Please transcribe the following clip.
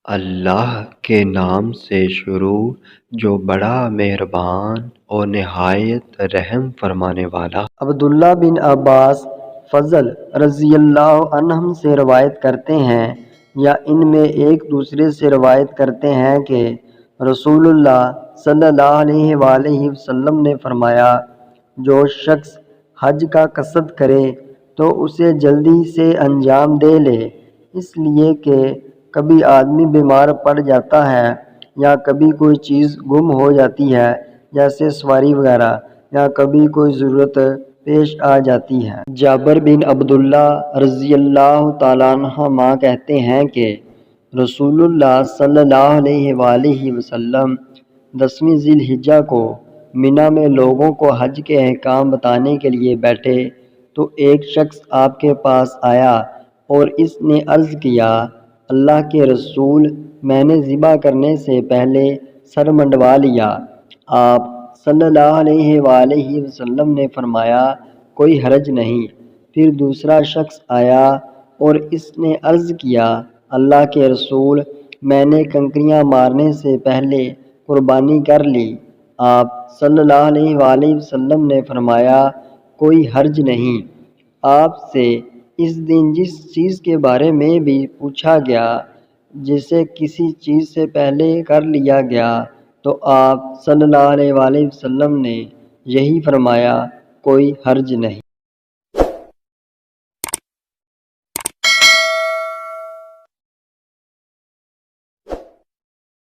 اللہ کے نام سے شروع جو بڑا مہربان اور نہایت رحم فرمانے والا۔ عبداللہ بن عباس فضل رضی اللہ عنہم سے روایت کرتے ہیں یا ان میں ایک دوسرے سے روایت کرتے ہیں کہ رسول اللہ صلی اللہ علیہ وآلہ وسلم نے فرمایا، جو شخص حج کا قصد کرے تو اسے جلدی سے انجام دے لے، اس لیے کہ کبھی آدمی بیمار پڑ جاتا ہے یا کبھی کوئی چیز گم ہو جاتی ہے جیسے سواری وغیرہ، یا کبھی کوئی ضرورت پیش آ جاتی ہے۔ جابر بن عبداللہ رضی اللہ تعالیٰ عنہما کہتے ہیں کہ رسول اللہ صلی اللہ علیہ وآلہ وسلم 10ویں ذی الحجہ کو منی میں لوگوں کو حج کے احکام بتانے کے لیے بیٹھے تو ایک شخص آپ کے پاس آیا اور اس نے عرض کیا، اللہ کے رسول، میں نے ذبح کرنے سے پہلے سر منڈوا لیا۔ آپ صلی اللہ علیہ وآلہ وسلم نے فرمایا، کوئی حرج نہیں۔ پھر دوسرا شخص آیا اور اس نے عرض کیا، اللہ کے رسول، میں نے کنکریاں مارنے سے پہلے قربانی کر لی۔ آپ صلی اللہ علیہ وآلہ وسلم نے فرمایا، کوئی حرج نہیں۔ آپ سے اس دن جس چیز کے بارے میں بھی پوچھا گیا جسے کسی چیز سے پہلے کر لیا گیا تو آپ صلی اللہ علیہ وآلہ وسلم نے یہی فرمایا، کوئی حرج نہیں۔